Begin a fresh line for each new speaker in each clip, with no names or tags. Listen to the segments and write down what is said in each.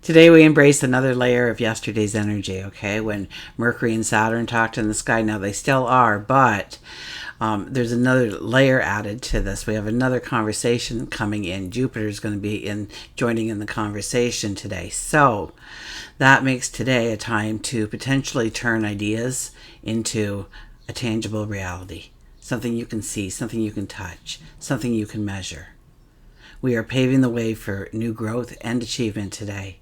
Today we embrace another layer of yesterday's energy, okay? When Mercury and Saturn talked in the sky, now they still are, but there's another layer added to this. We have another conversation coming in. Jupiter is going to be joining in the conversation today. So that makes today a time to potentially turn ideas into a tangible reality. Something you can see, something you can touch, something you can measure. We are paving the way for new growth and achievement today.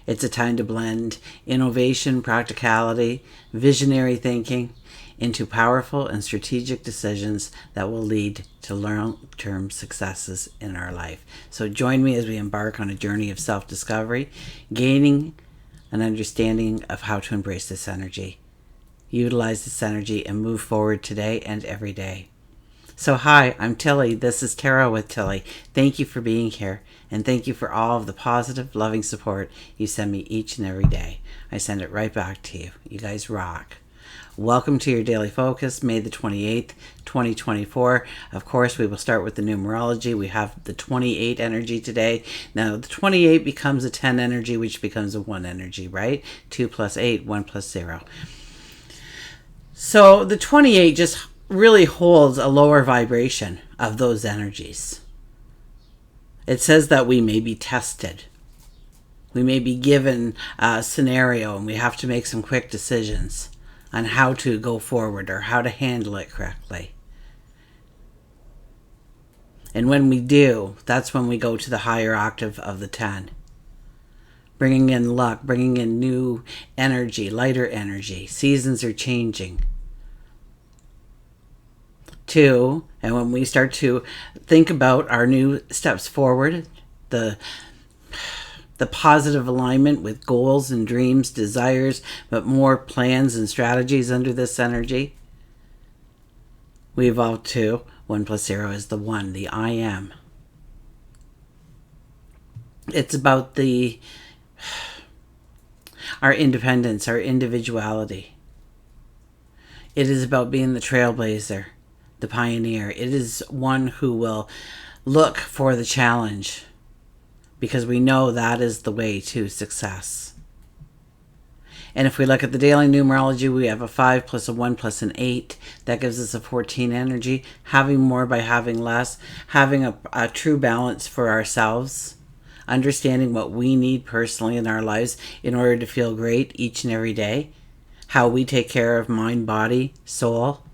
It's a time to blend innovation, practicality, visionary thinking into powerful and strategic decisions that will lead to long-term successes in our life. So join me as we embark on a journey of self-discovery, gaining an understanding of how to embrace this energy, utilize this energy, and move forward today and every day. So hi, I'm Tilly. This is Tarot with Tilly. Thank you for being here, and thank you for all of the positive, loving support you send me each and every day. I send it right back to you. You guys rock. Welcome to your daily focus, May the 28th, 2024. Of course, we will start with the numerology. We have the 28 energy today. Now, the 28 becomes a 10 energy, which becomes a 1 energy, right? 2 plus 8, 1 plus 0. So the 28 just really holds a lower vibration of those energies. It says that we may be tested. We may be given a scenario and we have to make some quick decisions on how to go forward or how to handle it correctly. And when we do, that's when we go to the higher octave of the 10. Bringing in luck, bringing in new energy, lighter energy. Seasons are changing. 2, and when we start to think about our new steps forward, the positive alignment with goals and dreams, desires, but more plans and strategies under this energy, we evolve to 1 plus 0 is the 1, the I am. It's about our independence, our individuality. It is about being the trailblazer, the pioneer. It is one who will look for the challenge because we know that is the way to success. And if we look at the daily numerology, we have a 5 plus a 1 plus an 8. That gives us a 14 energy. Having more by having less. Having a true balance for ourselves. Understanding what we need personally in our lives in order to feel great each and every day. How we take care of mind, body, soul,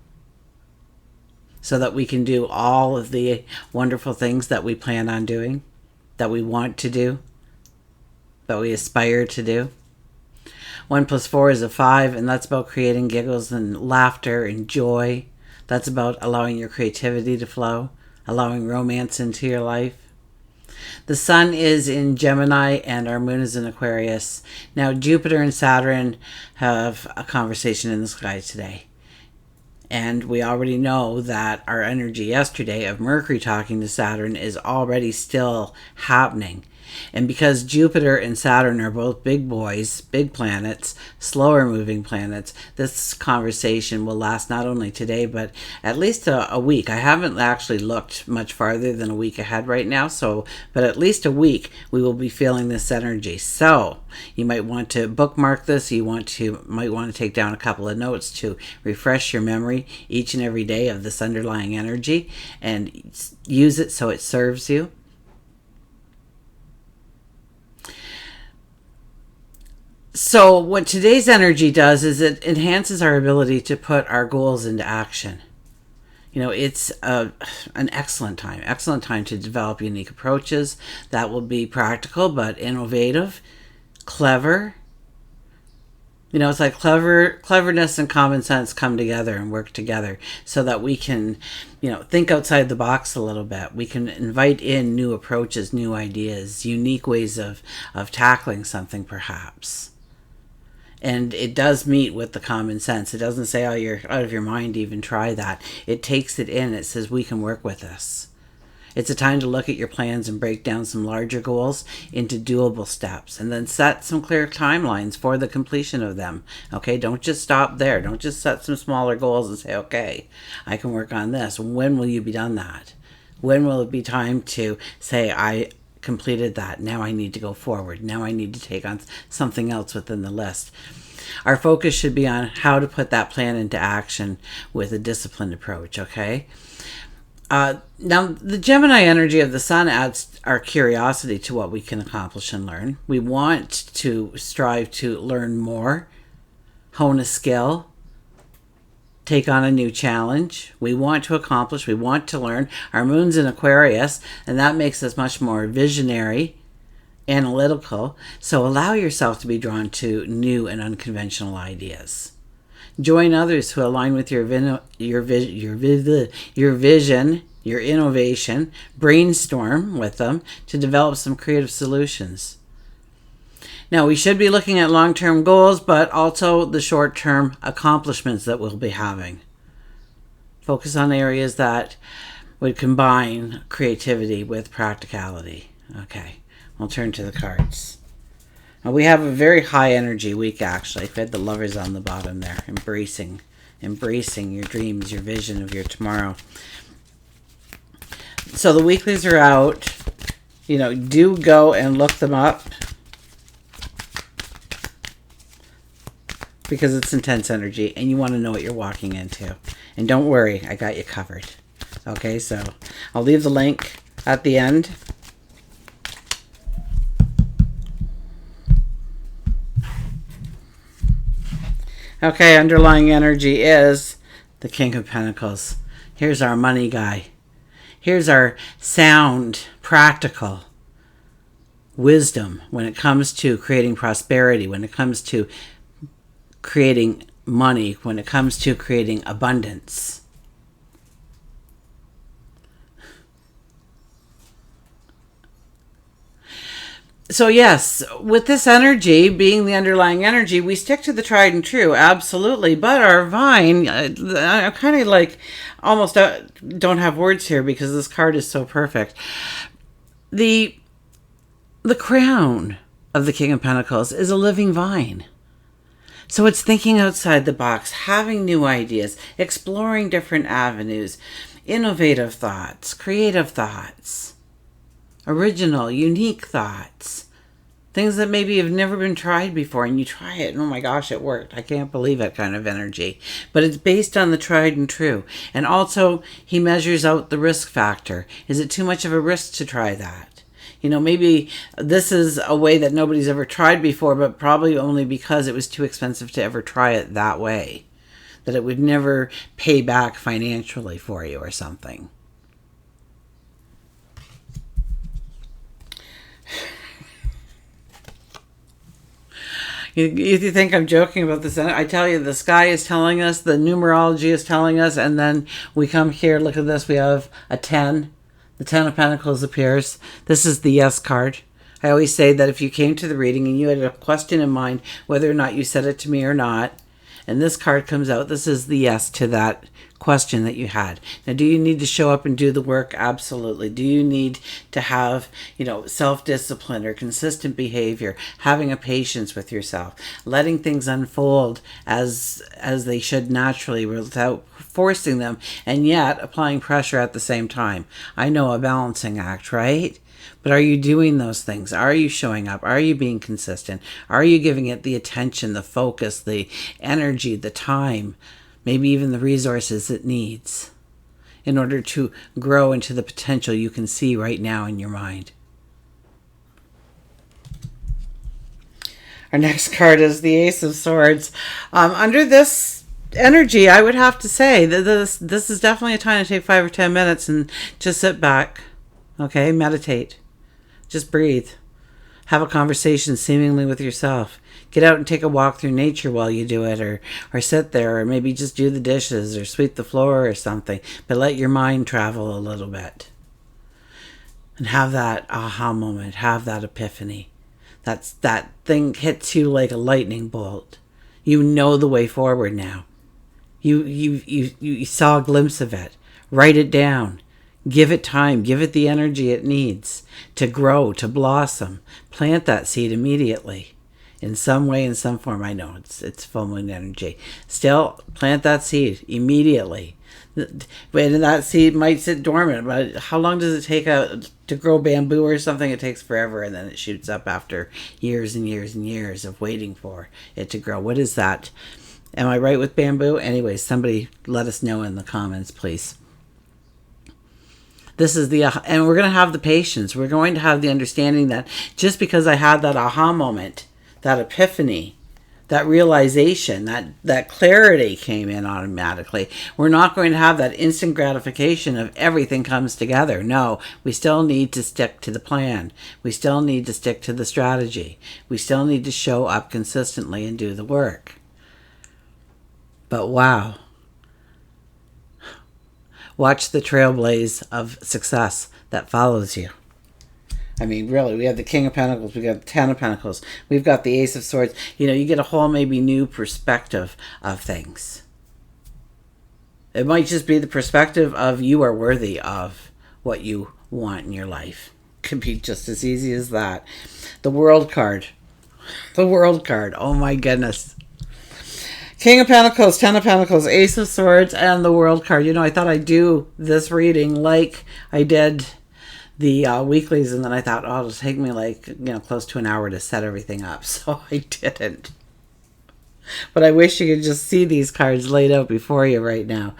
so that we can do all of the wonderful things that we plan on doing, that we want to do, that we aspire to do. 1 plus 4 is a 5, and that's about creating giggles and laughter and joy. That's about allowing your creativity to flow, allowing romance into your life. The sun is in Gemini and our moon is in Aquarius. Now, Jupiter and Saturn have a conversation in the sky today. And we already know that our energy yesterday of Mercury talking to Saturn is already still happening. And because Jupiter and Saturn are both big boys, big planets, slower moving planets, this conversation will last not only today, but at least a week. I haven't actually looked much farther than a week ahead right now, but at least a week we will be feeling this energy. So you might want to bookmark this. You might want to take down a couple of notes to refresh your memory each and every day of this underlying energy and use it so it serves you. So what today's energy does is it enhances our ability to put our goals into action. You know, it's an excellent time to develop unique approaches that will be practical but innovative, clever. You know, it's like cleverness and common sense come together and work together so that we can, think outside the box a little bit. We can invite in new approaches, new ideas, unique ways of tackling something perhaps. And it does meet with the common sense. It doesn't say, oh, you're out of your mind to even try that. It takes it in. It says we can work with this. It's a time to look at your plans and break down some larger goals into doable steps and then set some clear timelines for the completion of them. Okay, don't just stop there. Don't just set some smaller goals and say, okay, I can work on this. When will you be done that? When will it be time to say, I completed that. Now I need to go forward. Now I need to take on something else within the list. Our focus should be on how to put that plan into action with a disciplined approach, okay? Now, the Gemini energy of the sun adds our curiosity to what we can accomplish and learn. We want to strive to learn more, hone a skill, take on a new challenge. We want to accomplish, we want to learn. Our moon's in Aquarius, and that makes us much more visionary, analytical. So allow yourself to be drawn to new and unconventional ideas. Join others who align with your vision, your innovation. Brainstorm with them to develop some creative solutions. Now, we should be looking at long-term goals, but also the short-term accomplishments that we'll be having. Focus on areas that would combine creativity with practicality. Okay, we'll turn to the cards. Now, we have a very high energy week, actually. I had the Lovers on the bottom there, embracing your dreams, your vision of your tomorrow. So the weeklies are out. Do go and look them up, because it's intense energy and you want to know what you're walking into. And don't worry, I got you covered. Okay, so I'll leave the link at the end. Okay, underlying energy is the King of Pentacles. Here's our money guy. Here's our sound, practical wisdom when it comes to creating prosperity, when it comes to creating money, when it comes to creating abundance. So yes, with this energy being the underlying energy, we stick to the tried and true, absolutely. But our vine, I kind of like almost don't have words here because this card is so perfect. The crown of the King of Pentacles is a living vine. So it's thinking outside the box, having new ideas, exploring different avenues, innovative thoughts, creative thoughts, original, unique thoughts, things that maybe have never been tried before, and you try it and oh my gosh, it worked. I can't believe it kind of energy. But it's based on the tried and true. And also he measures out the risk factor. Is it too much of a risk to try that? Maybe this is a way that nobody's ever tried before, but probably only because it was too expensive to ever try it that way, that it would never pay back financially for you or something. You think I'm joking about this? I tell you, the sky is telling us, the numerology is telling us, and then we come here, look at this, we have a 10. The 10 of Pentacles appears. This is the yes card. I always say that if you came to the reading and you had a question in mind, whether or not you said it to me or not, and this card comes out, this is the yes to that question that you had. Now, do you need to show up and do the work? Absolutely. Do you need to have, self-discipline or consistent behavior, having a patience with yourself, letting things unfold as they should naturally without forcing them, and yet applying pressure at the same time? I know, a balancing act, right? But are you doing those things? Are you showing up? Are you being consistent? Are you giving it the attention, the focus, the energy, the time, maybe even the resources it needs in order to grow into the potential you can see right now in your mind? Our next card is the Ace of Swords. Under this energy, I would have to say that this is definitely a time to take 5 or 10 minutes and just sit back, okay? Meditate. Just breathe. Have a conversation seemingly with yourself. Get out and take a walk through nature while you do it, or sit there, or maybe just do the dishes or sweep the floor or something. But let your mind travel a little bit. And have that aha moment. Have that epiphany. That thing hits you like a lightning bolt. You know the way forward now. You saw a glimpse of it. Write it down. Give it time. Give it the energy it needs to grow, to blossom. Plant that seed immediately. In some way, in some form. I know it's full moon energy. Still, plant that seed immediately. And that seed might sit dormant, but how long does it take to grow bamboo or something? It takes forever, and then it shoots up after years and years and years of waiting for it to grow. What is that? Am I right with bamboo? Anyway, somebody let us know in the comments, please. This is and we're going to have the patience. We're going to have the understanding that just because I had that aha moment, that epiphany, that realization, that clarity came in automatically, we're not going to have that instant gratification of everything comes together. No, we still need to stick to the plan. We still need to stick to the strategy. We still need to show up consistently and do the work. But wow. Watch the trailblaze of success that follows you. I mean, really, we have the King of Pentacles, we got the Ten of Pentacles, we've got the Ace of Swords. You know, you get a whole maybe new perspective of things. It might just be the perspective of you are worthy of what you want in your life. Could be just as easy as that. The World card. The World card. Oh my goodness. King of Pentacles, Ten of Pentacles, Ace of Swords, and the World card. You know, I thought I'd do this reading like I did the weeklies, and then I thought, oh, it'll take me close to an hour to set everything up. So I didn't. But I wish you could just see these cards laid out before you right now.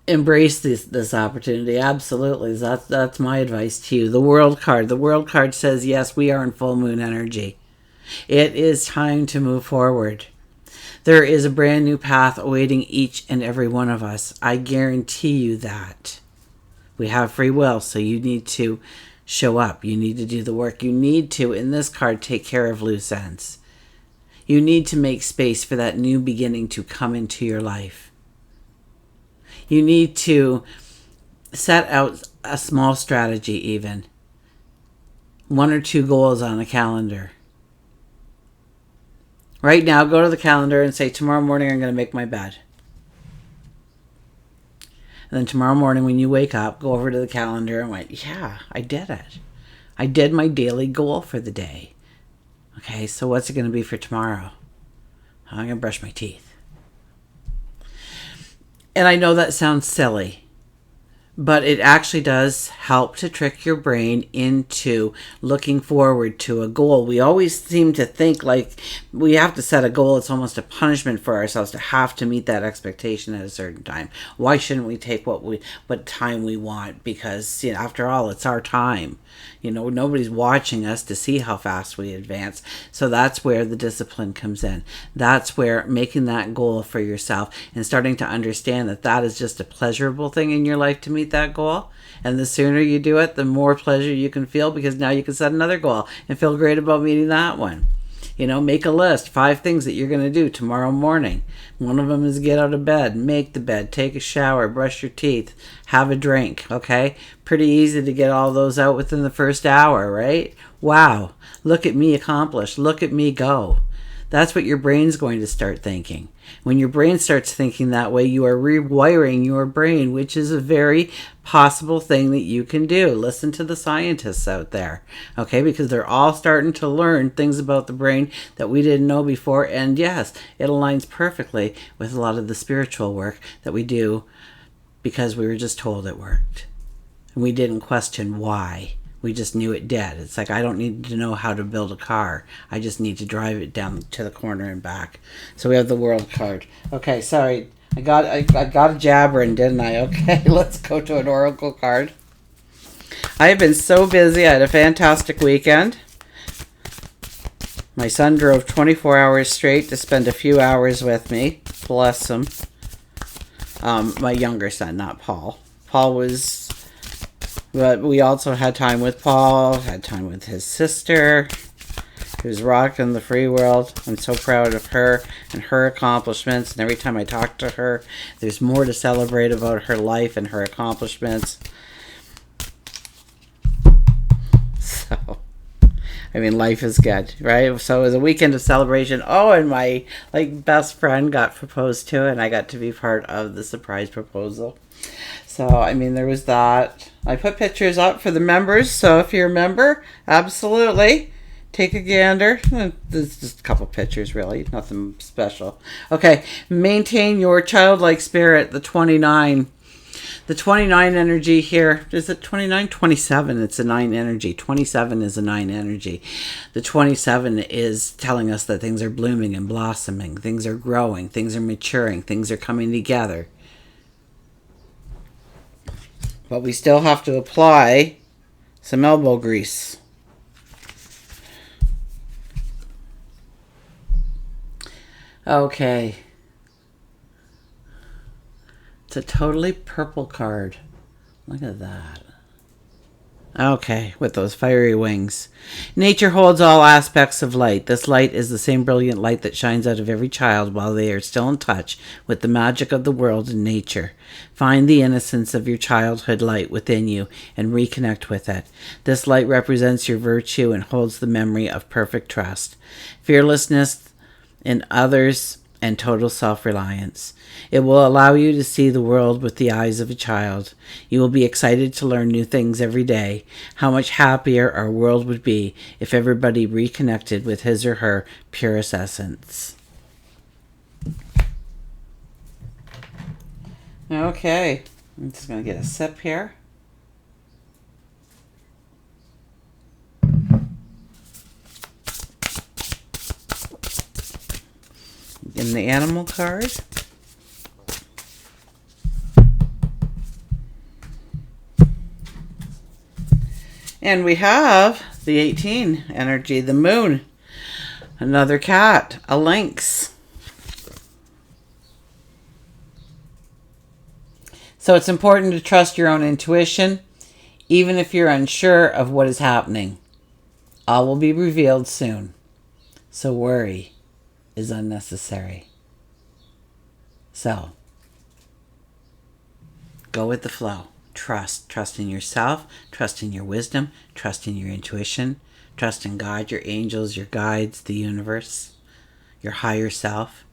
Embrace this opportunity. Absolutely. That's my advice to you. The World card. The World card says, yes, we are in full moon energy. It is time to move forward. There is a brand new path awaiting each and every one of us. I guarantee you that. We have free will, so you need to show up. You need to do the work. You need to, in this card, take care of loose ends. You need to make space for that new beginning to come into your life. You need to set out a small strategy even. 1 or 2 goals on a calendar. Right now, go to the calendar and say, tomorrow morning I'm going to make my bed. And then tomorrow morning when you wake up, go over to the calendar and went, yeah, I did it. I did my daily goal for the day. Okay, so what's it going to be for tomorrow? I'm going to brush my teeth. And I know that sounds silly, but it actually does help to trick your brain into looking forward to a goal. We always seem to think like we have to set a goal. It's almost a punishment for ourselves to have to meet that expectation at a certain time. Why shouldn't we take what time we want? Because, you know, after all, it's our time. You know, nobody's watching us to see how fast we advance. So that's where the discipline comes in. That's where making that goal for yourself and starting to understand that that is just a pleasurable thing in your life to meet that goal. And the sooner you do it, the more pleasure you can feel, because now you can set another goal and feel great about meeting that one. You know, make a list, 5 things that you're going to do tomorrow morning. One of them is get out of bed, make the bed, take a shower, brush your teeth, have a drink, okay? Pretty easy to get all those out within the first hour, right? Wow, look at me accomplish, look at me go. That's what your brain's going to start thinking. When your brain starts thinking that way, you are rewiring your brain, which is a very possible thing that you can do. Listen to the scientists out there, okay? Because they're all starting to learn things about the brain that we didn't know before. And yes, it aligns perfectly with a lot of the spiritual work that we do because we were just told it worked. And we didn't question why. We just knew it did. It's like, I don't need to know how to build a car. I just need to drive it down to the corner and back. So we have the World card. Okay, sorry. I got a jabbering, didn't I? Okay, let's go to an Oracle card. I have been so busy. I had a fantastic weekend. My son drove 24 hours straight to spend a few hours with me. Bless him. My younger son, not Paul. Paul was... But we also had time with Paul, had time with his sister, who's rocking the free world. I'm so proud of her and her accomplishments. And every time I talk to her, there's more to celebrate about her life and her accomplishments. So, I mean, life is good, right? So it was a weekend of celebration. Oh, and my best friend got proposed to, and I got to be part of the surprise proposal. So, I mean, there was that. I put pictures up for the members, so if you're a member, absolutely. Take a gander. There's just a couple pictures, really. Nothing special. Okay. Maintain your childlike spirit. The 29. The 29 energy here. Is it 29? 27. It's a 9 energy. 27 is a 9 energy. The 27 is telling us that things are blooming and blossoming. Things are growing. Things are maturing. Things are coming together. But we still have to apply some elbow grease. Okay. It's a totally purple card. Look at that. Okay, with those fiery wings. Nature holds all aspects of light. This light is the same brilliant light that shines out of every child while they are still in touch with the magic of the world and nature. Find the innocence of your childhood light within you and reconnect with it. This light represents your virtue and holds the memory of perfect trust, fearlessness in others, and total self-reliance. It will allow you to see the world with the eyes of a child. You will be excited to learn new things every day. How much happier our world would be if everybody reconnected with his or her purest essence. Okay, I'm just going to get a sip here. In the animal card. And we have the 18 energy, the moon. Another cat, a lynx. So it's important to trust your own intuition, even if you're unsure of what is happening. All will be revealed soon. So worry is unnecessary. So, go with the flow. Trust in yourself, trust in your wisdom, trust in your intuition, trust in God, your angels, your guides, the universe, your higher self.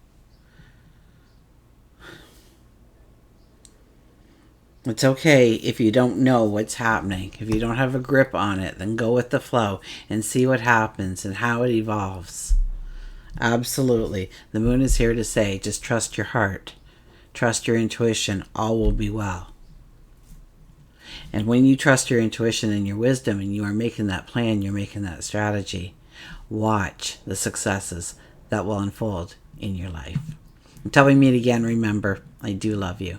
It's okay if you don't know what's happening. If you don't have a grip on it, then go with the flow and see what happens and how it evolves. Absolutely. The moon is here to say, just trust your heart. Trust your intuition. All will be well. And when you trust your intuition and your wisdom and you are making that plan, you're making that strategy, watch the successes that will unfold in your life. Until we meet again, remember, I do love you.